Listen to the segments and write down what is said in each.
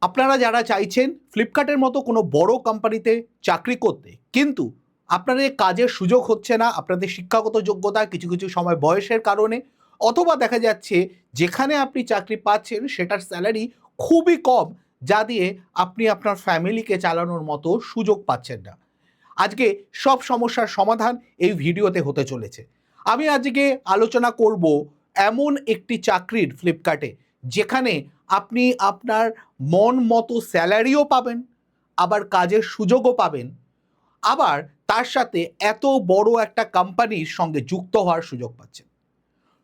আপনারা যারা চাইছেন ফ্লিপকার্টের মতো কোনো বড় কোম্পানিতে চাকরি করতে, কিন্তু আপনাদের কাজের সুযোগ হচ্ছে না, আপনাদের শিক্ষাগত যোগ্যতা, কিছু কিছু সময় বয়সের কারণে, অথবা দেখা যাচ্ছে যেখানে আপনি চাকরি পাচ্ছেন সেটার স্যালারি খুবই কম, যা দিয়ে আপনি আপনার ফ্যামিলিকে চালানোর মতো সুযোগ পাচ্ছেন না। আজকে সব সমস্যার সমাধান এই ভিডিওতে হতে চলেছে। আমি আজকে আলোচনা করব এমন একটি চাকরির ফ্লিপকার্টে, যেখানে আপনি আপনার মন মতো স্যালারিও পাবেন, আবার কাজের সুযোগও পাবেন, আবার তার সাথে এত বড় একটা কোম্পানির সঙ্গে যুক্ত হওয়ার সুযোগ পাচ্ছেন।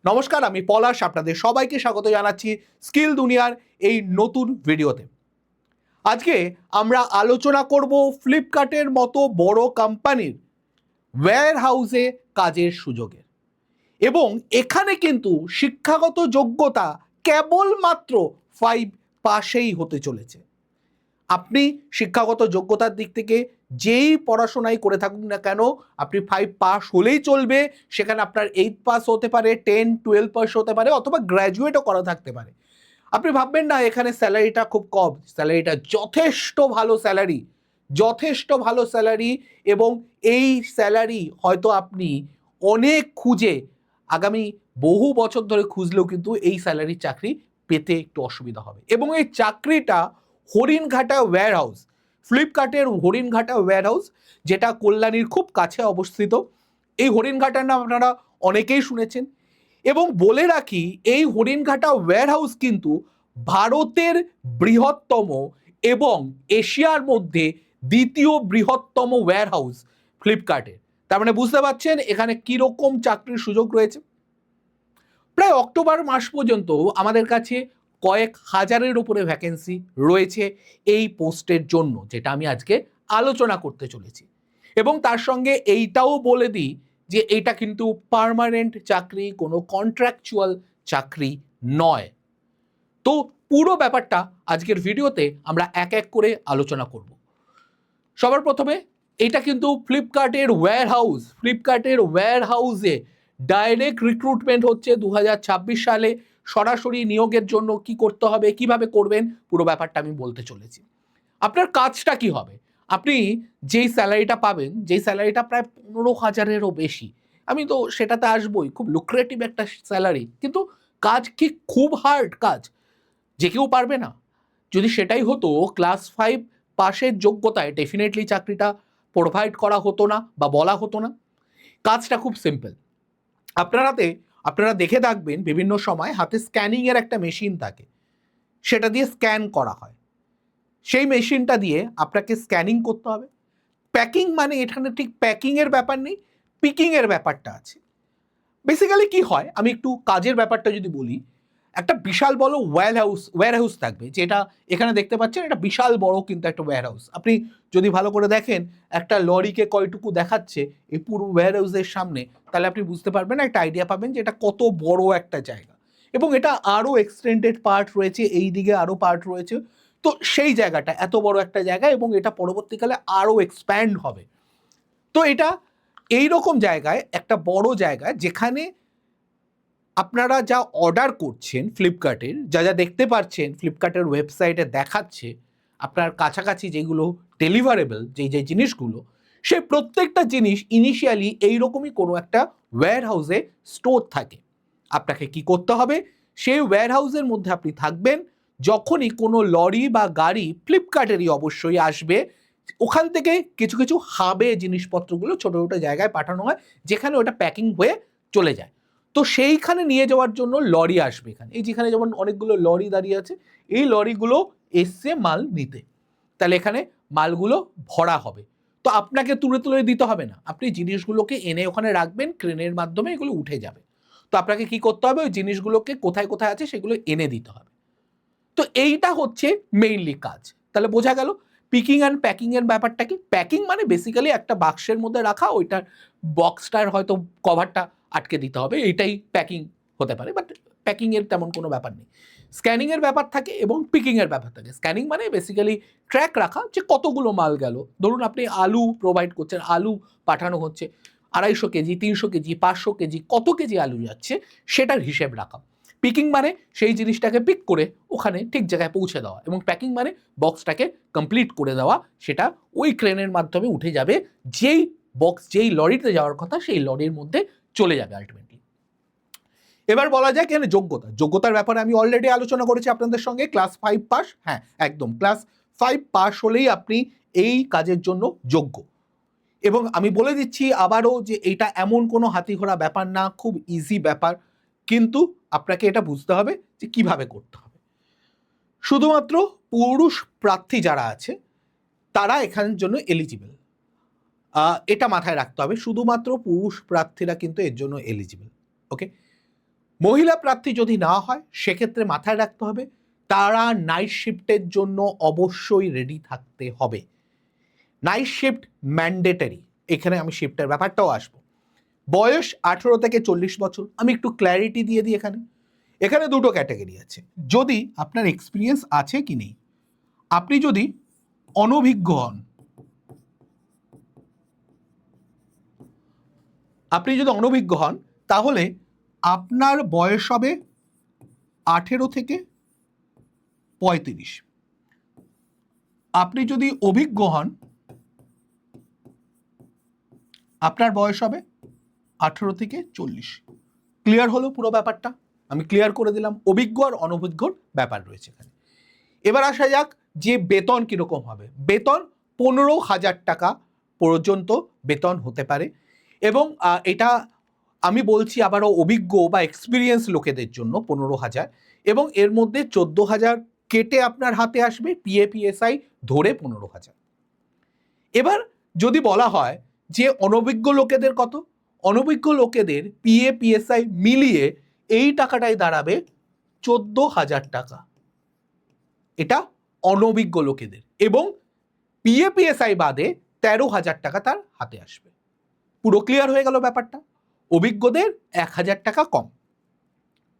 নমস্কার, আমি পলাশ, আপনাদের সবাইকে স্বাগত জানাচ্ছি স্কিল দুনিয়ার এই নতুন ভিডিওতে। আজকে আমরা আলোচনা করব ফ্লিপকার্টের মতো বড় কোম্পানির ওয়্যার হাউসে কাজের সুযোগের, এবং এখানে কিন্তু শিক্ষাগত যোগ্যতা কেবলমাত্র 5 পাশেই হতে চলেছে। আপনি শিক্ষাগত যোগ্যতার দিক থেকে যেই পড়াশোনাই করে থাকুন না কেন, আপনি 5 পাস হলেই চলবে। সেখানে আপনার 8 পাস হতে পারে, 10, 12 পাস হতে পারে, অথবা গ্র্যাজুয়েটও করা থাকতে পারে। আপনি ভাববেন না এখানে স্যালারিটা খুব কম, স্যালারিটা যথেষ্ট ভালো স্যালারি, যথেষ্ট ভালো স্যালারি। এবং এই স্যালারি হয়তো আপনি অনেক খুঁজে, আগামী বহু বছর ধরে খুঁজলেও কিন্তু এই স্যালারির চাকরি পেতে একটু অসুবিধা হবে। এবং এই চাকরিটা হরিণঘাটা ওয়্যার হাউস, ফ্লিপকার্টের হরিণঘাটা ওয়্যার হাউস, যেটা কল্যাণীর খুব কাছে অবস্থিত। এই হরিণঘাটার নাম আপনারা অনেকেই শুনেছেন। এবং বলে রাখি, এই হরিণঘাটা ওয়্যার হাউস কিন্তু ভারতের বৃহত্তম এবং এশিয়ার মধ্যে দ্বিতীয় বৃহত্তম ওয়্যার হাউস ফ্লিপকার্টের। তার মানে বুঝতে পারছেন এখানে কীরকম চাকরির সুযোগ রয়েছে। প্রায় অক্টোবর মাস পর্যন্ত আমাদের কাছে কয়েক হাজারের উপরে ভ্যাকেন্সি রয়েছে এই পোস্টের জন্য, যেটা আমি আজকে আলোচনা করতে চলেছি। এবং তার সঙ্গে এইটাও বলে দিই যে এটা কিন্তু পার্মানেন্ট চাকরি, কোনো কন্ট্রাকচুয়াল চাকরি নয়। তো পুরো ব্যাপারটা আজকের ভিডিওতে আমরা এক এক করে আলোচনা করব। সবার প্রথমে, এটা কিন্তু ফ্লিপকার্টের ওয়্যার হাউস। ফ্লিপকার্টের ওয়্যার হাউসে ডাইরেক্ট রিক্রুটমেন্ট হচ্ছে 2026 সালে। সরাসরি নিয়োগের জন্য কি করতে হবে, কিভাবে করবেন, পুরো ব্যাপারটা আমি বলতে চলেছি। আপনার কাজটা কি হবে, আপনি যেই স্যালারিটা পাবেন, যেই স্যালারিটা প্রায় 15,000-এরও বেশি, আমি তো সেটাতে আসবই, খুব লুক্রেটিভ একটা স্যালারি, কিন্তু কাজ কি খুব হার্ড কাজ, যে কেউ পারবে না? যদি সেটাই হতো, ক্লাস 5 পাশের যোগ্যতায় ডেফিনেটলি চাকরিটা প্রোভাইড করা হতো না বা বলা হতো না। কাজটা খুব সিম্পল। আপনারা দেখে থাকবেন বিভিন্ন সময় হাতে স্ক্যানিংয়ের একটা মেশিন থাকে, সেটা দিয়ে স্ক্যান করা হয়। সেই মেশিনটা দিয়ে আপনাকে স্ক্যানিং করতে হবে। প্যাকিং, মানে এখানে ঠিক প্যাকিংয়ের ব্যাপার নেই, পিকিংয়ের ব্যাপারটা আছে। বেসিক্যালি কি হয়, আমি একটু কাজের ব্যাপারটা যদি বলি, একটা বিশাল বড় ওয়্যার হাউস থাকবে, যেটা এখানে দেখতে পাচ্ছেন, এটা বিশাল বড় কিন্তু একটা ওয়্যার হাউস। আপনি যদি ভালো করে দেখেন একটা লরিকে কয়টুকু দেখাচ্ছে এই পুরো ওয়্যার হাউসের সামনে, তাহলে আপনি বুঝতে পারবেন, একটা আইডিয়া পাবেন যে এটা কত বড় একটা জায়গা। এবং এটা আরও এক্সটেন্ডেড পার্ট রয়েছে, এই দিকে আরও পার্ট রয়েছে। তো সেই জায়গাটা এত বড় একটা জায়গা, এবং এটা পরবর্তীকালে আরও এক্সপ্যান্ড হবে। তো এটা এই রকম জায়গায়, একটা বড় জায়গায়, যেখানে আপনারা যা অর্ডার করছেন ফ্লিপকার্টের, যা যা দেখতে পাচ্ছেন ফ্লিপকার্টের ওয়েবসাইটে দেখাচ্ছে, আপনার কাছাকাছি যেগুলো ডেলিভারেবল, যেই জিনিসগুলো, সেই প্রত্যেকটা জিনিস ইনিশিয়ালি এইরকমই কোনো একটা ওয়্যার হাউসে স্টোর থাকে। আপনাকে কি করতে হবে, সেই ওয়্যার হাউসের মধ্যে আপনি থাকবেন। যখনই কোনো লরি বা গাড়ি, ফ্লিপকার্টেরই অবশ্যই, আসবে, ওখান থেকে কিছু কিছু হাবে জিনিসপত্রগুলো ছোটো ছোটো জায়গায় পাঠানো হয়, যেখানে ওটা প্যাকিং হয়ে চলে যায়। তো সেইখানে নিয়ে যাওয়ার জন্য লরি আসবে এখানে। এই যেখানে যেমন অনেকগুলো লরি দাঁড়িয়ে আছে, এই লরিগুলো এসছে মাল নিতে। তাহলে এখানে মালগুলো ভরা হবে। তো আপনাকে তুলে তুলে দিতে হবে না, আপনি জিনিসগুলোকে এনে ওখানে রাখবেন, ক্রেনের মাধ্যমে এগুলো উঠে যাবে। তো আপনাকে কি করতে হবে, ওই জিনিসগুলোকে কোথায় কোথায় আছে সেগুলো এনে দিতে হবে। তো এইটা হচ্ছে মেইনলি কাজ। তাহলে বোঝা গেল পিকিং অ্যান্ড প্যাকিং এর ব্যাপারটা কি। প্যাকিং মানে বেসিক্যালি একটা বাক্সের মধ্যে রাখা, ওইটার বক্সটার হয়তো কভারটা আটকে দিতে হবে, এইটাই প্যাকিং হতে পারে। বাট প্যাকিং এর তেমন কোনো ব্যাপার নেই। স্ক্যানিং এর ব্যাপার থাকে এবং পিকিং এর ব্যাপার থাকে। স্ক্যানিং মানে বেসিক্যালি ট্র্যাক রাখা, যে কতগুলো মাল গেল। ধরুন আপনি আলু প্রোভাইড করছেন, আলু পাঠানো হচ্ছে 250 কেজি, 300 কেজি, 500 কেজি, কত কেজি আলু যাচ্ছে সেটার হিসেব রাখা। পিকিং মানে সেই জিনিসটাকে পিক করে ওখানে ঠিক জায়গায় পৌঁছে দেওয়া, এবং প্যাকিং মানে বক্সটাকে কমপ্লিট করে দেওয়া, সেটা ওই ক্রেনের মাধ্যমে উঠে যাবে, যেই বক্স যেই লরিতে যাওয়ার কথা সেই লরির মধ্যে চলে যাবে আলটিমেটলি। এবার বলা যায় কেন যোগ্যতার ব্যাপারে আমি অলরেডি আলোচনা করেছি আপনাদের সঙ্গে। ক্লাস 5 পাস, হ্যাঁ একদম ক্লাস 5 পাস হলেই আপনি এই কাজের জন্য যোগ্য। এবং আমি বলে দিচ্ছি আবারও যে এটা এমন কোনো হাতিঘোড়া ব্যাপার না, খুব ইজি ব্যাপার, কিন্তু আপনাকে এটা বুঝতে হবে যে কিভাবে করতে হবে। শুধুমাত্র পুরুষ প্রার্থী যারা আছে তারা এখানের জন্য এলিজিবল, এটা মাথায় রাখতে হবে, শুধুমাত্র পুরুষ প্রার্থীরা কিন্তু এর জন্য এলিজিবল। ওকে, মহিলা প্রার্থী যদি না হয় সেক্ষেত্রে মাথায় রাখতে হবে তারা নাইট শিফটের জন্য অবশ্যই রেডি থাকতে হবে। নাইট শিফট ম্যান্ডেটারি, এখানে আমি শিফটের ব্যাপারটাও আসবো। বয়স 18 থেকে 40 বছর। আমি একটু ক্ল্যারিটি দিয়ে দিই, এখানে দুটো ক্যাটাগরি আছে, যদি আপনার এক্সপিরিয়েন্স আছে কি নেই। আপনি যদি অনভিজ্ঞ হন, তাহলে আপনার বয়স হবে 18 থেকে 35। আপনি যদি অভিজ্ঞ হন আপনার বয়স হবে 18 থেকে 40। ক্লিয়ার হলো পুরো ব্যাপারটা? আমি ক্লিয়ার করে দিলাম, অভিজ্ঞ আর অনভিজ্ঞর ব্যাপার রয়েছে এখানে। এবার আসা যাক যে বেতন কিরকম হবে। বেতন 15,000 টাকা পর্যন্ত বেতন হতে পারে, এবং এটা আমি বলছি আবারও অভিজ্ঞ বা এক্সপিরিয়েন্স লোকেদের জন্য 15,000, এবং এর মধ্যে 14,000 কেটে আপনার হাতে আসবে, PAPSI ধরে 15,000। এবার যদি বলা হয় যে অনভিজ্ঞ লোকেদের কত, অনভিজ্ঞ লোকেদের PAPSI মিলিয়ে এই টাকাটাই দাঁড়াবে 14,000 টাকা, এটা অনভিজ্ঞ লোকেদের, এবং PAPSI বাদে 13,000 টাকা তার হাতে আসবে। পুরো ক্লিয়ার হয়ে গেল ব্যাপারটা? অভিজ্ঞদের 1,000 টাকা কম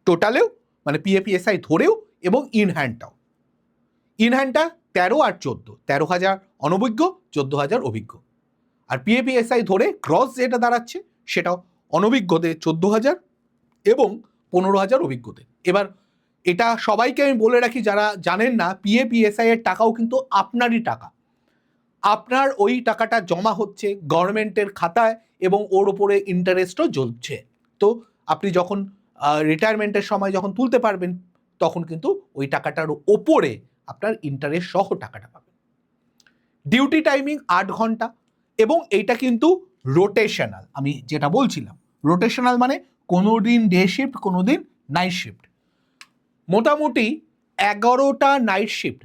টোটালেও, মানে PAPSI ধরেও এবং ইনহ্যান্ডটাও। ইনহ্যান্ডটা 13 আর 14, 13,000 অনভিজ্ঞ, 14,000 অভিজ্ঞ। আর PAPSI ধরে ক্রস যেটা দাঁড়াচ্ছে সেটাও অনভিজ্ঞদের 14,000 এবং 15,000 অভিজ্ঞদের। এবার এটা সবাইকে আমি বলে রাখি যারা জানেন না, PAPSI এর টাকাও কিন্তু আপনারই টাকা, আপনার ওই টাকাটা জমা হচ্ছে গভর্নমেন্টের খাতায় এবং ওর উপরে ইন্টারেস্টও জ্বলছে। তো আপনি যখন রিটায়ারমেন্টের সময় যখন তুলতে পারবেন তখন কিন্তু ওই টাকাটার ওপরে আপনার ইন্টারেস্ট সহ টাকাটা পাবেন। ডিউটি টাইমিং 8 ঘন্টা, এবং এইটা কিন্তু রোটেশনাল। আমি যেটা বলছিলাম রোটেশনাল মানে কোনো দিন ডে শিফট, কোনো দিন নাইট শিফট। মোটামুটি 11টা নাইট শিফট,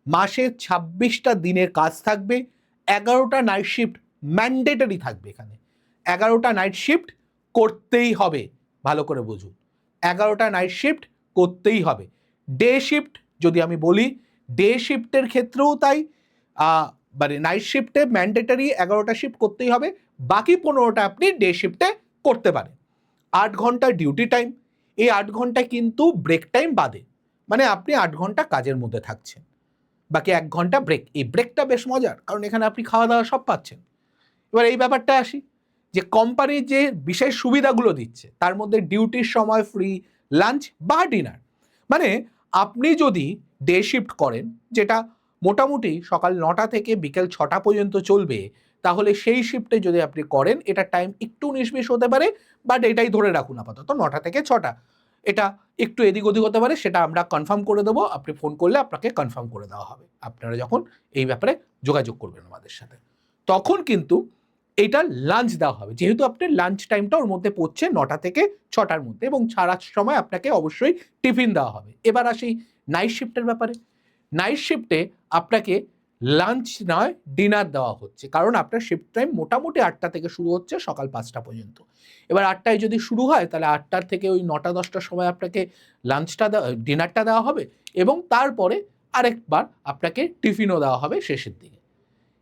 মাসে 26টা দিনের কাজ থাকবে, 11টা নাইট শিফট ম্যান্ডেটরি থাকবে। এখানে 11টা নাইট শিফট করতেই হবে, ভালো করে বুঝুন, 11টা নাইট শিফট করতেই হবে। ডে শিফট যদি আমি বলি, ডে শিফটের ক্ষেত্রেও তাই, মানে নাইট শিফটে ম্যান্ডেটরি 11টা শিফট করতেই হবে, বাকি 15টা আপনি ডে শিফটে করতে পারেন। 8 ঘন্টা ডিউটি টাইম, এই 8 ঘন্টা কিন্তু ব্রেক টাইম বাদে, মানে আপনি 8 ঘন্টা কাজের মধ্যে থাকছেন, বাকি 1 ঘন্টা ব্রেক। এই ব্রেকটা বেশ মজার, কারণ এখানে আপনি খাওয়া দাওয়া সব পাচ্ছেন। এবার এই ব্যাপারটা আসি যে কোম্পানি যে বিশেষ সুবিধাগুলো দিচ্ছে তার মধ্যে ডিউটির সময় ফ্রি লাঞ্চ বা ডিনার। মানে আপনি যদি ডে শিফট করেন, যেটা মোটামুটি সকাল 9টা থেকে বিকেল 6টা পর্যন্ত চলবে, তাহলে সেই শিফটে যদি আপনি করেন এটা টাইম একটু 19-20 হতে পারে, বাট এটাই ধরে রাখুন আপাতত 9টা থেকে 6টা। এটা একটু এদিক ওদিক হতে পারে, সেটা আমরা কনফার্ম করে দেবো, আপনি ফোন করলে আপনাকে কনফার্ম করে দেওয়া হবে। আপনারা যখন এই ব্যাপারে যোগাযোগ করবেন আমাদের সাথে, তখন কিন্তু এটা লাঞ্চ দেওয়া হবে, যেহেতু আপনার লাঞ্চ টাইমটা ওর মধ্যে পড়ছে 9টা থেকে 6টার মধ্যে, এবং ছাড়ার সময় আপনাকে অবশ্যই টিফিন দেওয়া হবে। এবার আসি নাইট শিফটের ব্যাপারে। নাইট শিফটে আপনাকে লাঞ্চ নয় ডিনার দেওয়া হচ্ছে, কারণ আপনার শিফট টাইম মোটামুটি 8টা থেকে শুরু হচ্ছে সকাল 5টা পর্যন্ত। এবার 8টায় যদি শুরু হয় তাহলে 8টার থেকে ওই 9টা-10টার সময় আপনাকে লাঞ্চটা ডিনারটা দেওয়া হবে, এবং তারপরে আরেকবার আপনাকে টিফিনও দেওয়া হবে শেষের দিকে।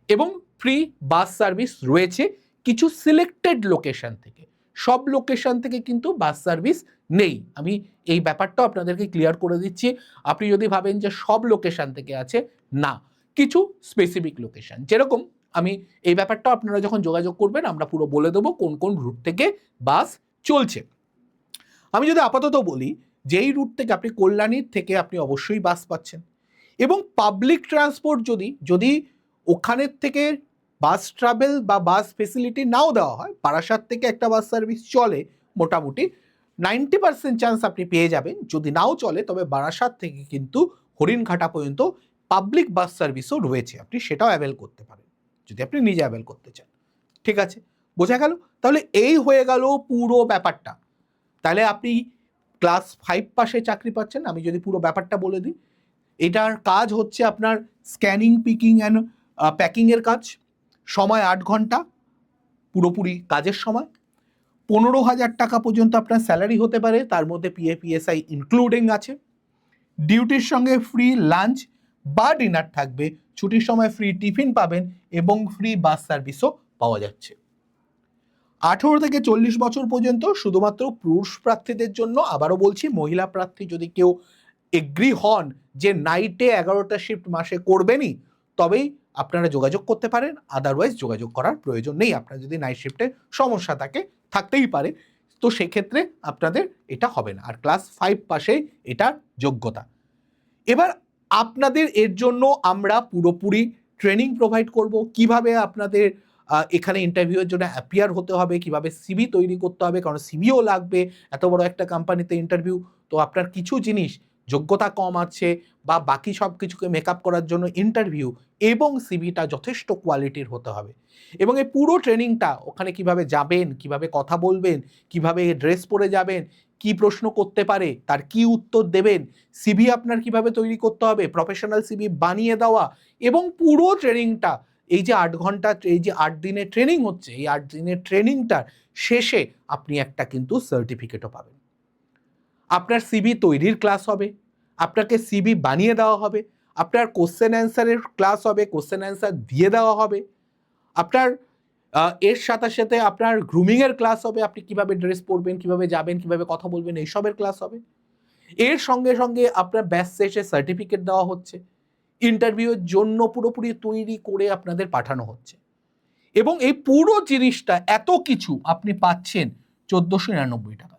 এবং ফ্রি বাস সার্ভিস রয়েছে কিছু সিলেক্টেড লোকেশন থেকে, সব লোকেশন থেকে কিন্তু বাস সার্ভিস নেই। আমি এই ব্যাপারটাও আপনাদেরকে ক্লিয়ার করে দিচ্ছি। আপনি যদি ভাবেন যে সব লোকেশন থেকে আছে, না, কিছু স্পেসিফিক লোকেশন, যেরকম আমি এই ব্যাপারটাও আপনারা যখন যোগাযোগ করবেন আমরা পুরো বলে দেবো কোন কোন রুট থেকে বাস চলছে। আমি যদি আপাতত বলি যেই রুট থেকে আপনি কল্যাণীর থেকে আপনি অবশ্যই বাস পাচ্ছেন। এবং পাবলিক ট্রান্সপোর্ট যদি ওখানের থেকে বাস ট্রাভেল বা বাস ফেসিলিটি নাও দেওয়া হয়, বারাসাত থেকে একটা বাস সার্ভিস চলে, মোটামুটি 90% চান্স আপনি পেয়ে যাবেন। যদি নাও চলে তবে বারাসাত থেকে কিন্তু হরিণঘাটা পর্যন্ত পাবলিক বাস সার্ভিসও রয়েছে, আপনি সেটাও অ্যাভেল করতে পারেন যদি আপনি নিজে অ্যাভেল করতে চান। ঠিক আছে, বোঝা গেল? তাহলে এই হয়ে গেল পুরো ব্যাপারটা। তাহলে আপনি ক্লাস 5 পাশে চাকরি পাচ্ছেন। আমি যদি পুরো ব্যাপারটা বলে দিই, এটার কাজ হচ্ছে আপনার স্ক্যানিং, পিকিং অ্যান্ড প্যাকিংয়ের কাজ। সময় 8 ঘন্টা, পুরোপুরি কাজের সময়। 15,000 টাকা পর্যন্ত আপনার স্যালারি হতে পারে, তার মধ্যে পিএফ পিএসআই ইনক্লুডিং আছে। ডিউটির সঙ্গে ফ্রি লাঞ্চ বা ডিনার থাকবে, ছুটির সময় ফ্রি টিফিন পাবেন এবং ফ্রি বাস সার্ভিসও পাওয়া যাচ্ছে। 18 থেকে 40 বছর পর্যন্ত শুধুমাত্র পুরুষ প্রার্থীদের জন্য। আবারও বলছি, মহিলা প্রার্থী যদি কেউ এগ্রি হন যে নাইটে 11টা শিফট মাসে করবেনই, তবেই আপনারা যোগাযোগ করতে পারেন, আদারওয়াইজ যোগাযোগ করার প্রয়োজন নেই। আপনার যদি নাইট শিফটে সমস্যা থাকে, থাকতেই পারে, তো সেক্ষেত্রে আপনাদের এটা হবে না। আর ক্লাস 5 পাশে এটার যোগ্যতা। এবার আপনাদের এর জন্য আমরা পুরোপুরি ট্রেনিং প্রোভাইড করব, কিভাবে আপনাদের এখানে ইন্টারভিউয়ের জন্য অ্যাপিয়ার হতে হবে, কিভাবে সিভি তৈরি করতে হবে, কারণ সিভিও লাগবে, এত বড় একটা কোম্পানিতে ইন্টারভিউ। তো আপনার কিছু জিনিস যোগ্যতা কম আছে বা বাকি সব কিছুকে মেকআপ করার জন্য ইন্টারভিউ এবং সিভিটা যথেষ্ট কোয়ালিটির হতে হবে। এবং এই পুরো ট্রেনিংটা ওখানে কিভাবে যাবেন, কিভাবে কথা বলবেন, কিভাবে ড্রেস পরে যাবেন, কি প্রশ্ন করতে পারে, তার কি উত্তর দেবেন, সিভি আপনার কিভাবে তৈরি করতে হবে, প্রফেশনাল সিভি বানিয়ে দেওয়া, এবং পুরো ট্রেনিংটা এই যে 8 ঘন্টা, এই যে 8 দিনের ট্রেনিং হচ্ছে, এই 8 দিনের ট্রেনিংটার শেষে আপনি একটা কিন্তু সার্টিফিকেটও পাবেন। আপনার সিভি তৈরির ক্লাস হবে, আপনাকে সিভি বানিয়ে দেওয়া হবে, আপনার কোশ্চেন অ্যান্সারের ক্লাস হবে, কোশ্চেন অ্যান্সার দিয়ে দেওয়া হবে, আপনার এর সাথে সাথে আপনার গ্রুমিংয়ের ক্লাস হবে, আপনি কিভাবে ড্রেস পরবেন, কিভাবে যাবেন, কিভাবে কথা বলবেন, এইসবের ক্লাস হবে। এর সঙ্গে সঙ্গে আপনার ব্যাচ শেষে সার্টিফিকেট দেওয়া হচ্ছে, ইন্টারভিউয়ের জন্য পুরোপুরি তৈরি করে আপনাদের পাঠানো হচ্ছে। এবং এই পুরো জিনিসটা এত কিছু আপনি পাচ্ছেন 1499 টাকা।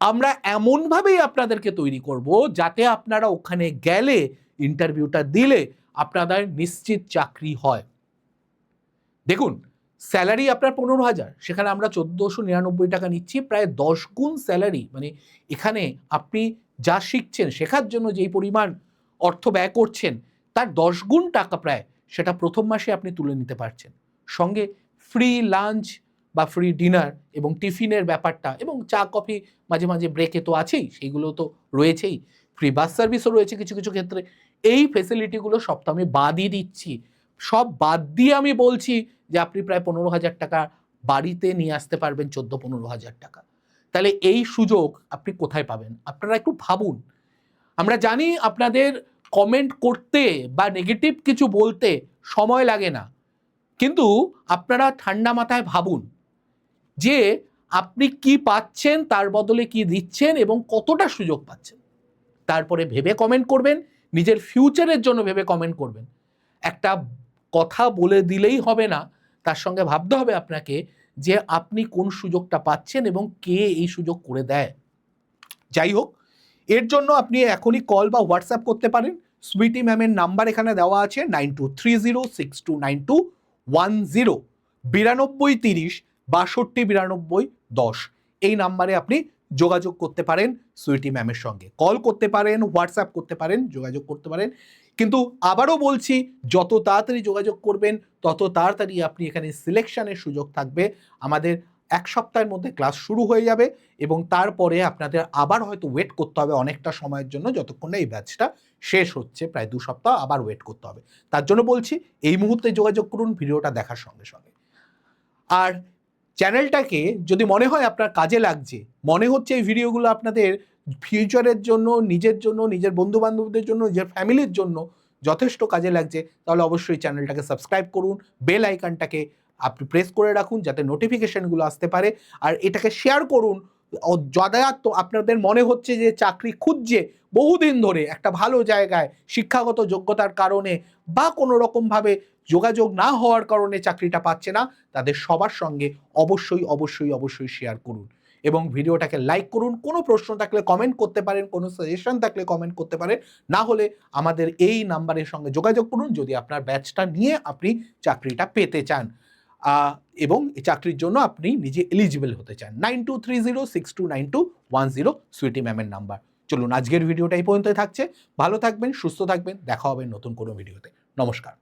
আমরা এমনভাবেই আপনাদেরকে তৈরি করব যাতে আপনারা ওখানে গেলে, ইন্টারভিউটা দিলে আপনাদের নিশ্চিত চাকরি হয়। দেখুন, স্যালারি আপনার 15,000, সেখানে আমরা 1499 টাকা নিচ্ছি, প্রায় 10 গুণ স্যালারি। মানে এখানে আপনি যা শিখছেন, শেখার জন্য যেই পরিমাণ অর্থ ব্যয় করছেন, তার 10 গুণ টাকা প্রায় সেটা প্রথম মাসে আপনি তুলে নিতে পারছেন। সঙ্গে ফ্রি লাঞ্চ বা ফ্রি ডিনার এবং টিফিনের ব্যাপারটা, এবং চা কফি মাঝে মাঝে ব্রেকে তো আছেই, সেইগুলো তো রয়েছেই। ফ্রি বাস সার্ভিসও রয়েছে কিছু কিছু ক্ষেত্রে। এই ফেসিলিটিগুলো সব তো আমি বাদই দিচ্ছি। সব বাদ দিয়ে আমি বলছি যে আপনি প্রায় 15,000 টাকা বাড়িতে নিয়ে আসতে পারবেন, 14-15,000 টাকা। তাহলে এই সুযোগ আপনি কোথায় পাবেন? আপনারা একটু ভাবুন। আমরা জানি আপনাদের কমেন্ট করতে বা নেগেটিভ কিছু বলতে সময় লাগে না, কিন্তু আপনারা ঠান্ডা মাথায় ভাবুন যে আপনি কি পাচ্ছেন, তার বদলে কি দিচ্ছেন এবং কতটা সুযোগ পাচ্ছেন। তারপরে ভেবে কমেন্ট করবেন, নিজের ফিউচারের জন্য ভেবে কমেন্ট করবেন। একটা কথা বলে দিলেই হবে না, তার সঙ্গে ভাবতে হবে আপনাকে যে আপনি কোন সুযোগটা পাচ্ছেন এবং কে এই সুযোগ করে দেয়। যাই হোক, এর জন্য আপনি এখনই কল বা হোয়াটসঅ্যাপ করতে পারেন। সুইটি ম্যামের নাম্বার এখানে দেওয়া আছে 9230629210, 9230 629210। এই নাম্বারে আপনি যোগাযোগ করতে পারেন সুইটি ম্যামের সঙ্গে, কল করতে পারেন, হোয়াটসঅ্যাপ করতে পারেন, যোগাযোগ করতে পারেন। কিন্তু আবারও বলছি, যত তাড়াতাড়ি যোগাযোগ করবেন তত তাড়াতাড়ি আপনি এখানে সিলেকশনের সুযোগ থাকবে। আমাদের 1 সপ্তাহের মধ্যে ক্লাস শুরু হয়ে যাবে এবং তারপরে আপনাদের আবার হয়তো ওয়েট করতে হবে অনেকটা সময়ের জন্য, যতক্ষণ না এই ব্যাচটা শেষ হচ্ছে, প্রায় 2 সপ্তাহ আবার ওয়েট করতে হবে। তার জন্য বলছি, এই মুহূর্তে যোগাযোগ করুন ভিডিওটা দেখার সঙ্গে সঙ্গে। আর চ্যানেলটাকে যদি মনে হয় আপনার কাজে লাগছে, মনে হচ্ছে এই ভিডিওগুলো আপনাদের ফিউচারের জন্য, নিজের জন্য, নিজের বন্ধু বান্ধবদের জন্য, নিজের ফ্যামিলির জন্য যথেষ্ট কাজে লাগছে, তাহলে অবশ্যই চ্যানেলটাকে সাবস্ক্রাইব করুন, বেল আইকনটাকে আপনি প্রেস করে রাখুন যাতে নোটিফিকেশনগুলো আসতে পারে। আর এটাকে শেয়ার করুন যদাযথ আপনাদের মনে হচ্ছে যে চাকরি খুঁজছে বহুদিন ধরে একটা ভালো জায়গায়, শিক্ষাগত যোগ্যতার কারণে বা কোনো রকমভাবে যোগাযোগ না হওয়ার কারণে চাকরিটা পাচ্ছে না, তাদের সবার সঙ্গে অবশ্যই অবশ্যই অবশ্যই শেয়ার করুন। এবং ভিডিওটাকে লাইক করুন। কোনো প্রশ্ন থাকলে কমেন্ট করতে পারেন, কোনো সাজেশন থাকলে কমেন্ট করতে পারেন। না হলে আমাদের এই নাম্বারের সঙ্গে যোগাযোগ করুন যদি আপনার ব্যাচটা নিয়ে আপনি চাকরিটা পেতে চান এবং এই চাকরির জন্য আপনি নিজে এলিজিবল হতে চান। 9230629210 সুইটি ম্যামের নাম্বার। চলুন আজকের ভিডিওটা এই পর্যন্তই থাকছে। ভালো থাকবেন, সুস্থ থাকবেন, দেখা হবে নতুন কোনো ভিডিওতে। নমস্কার।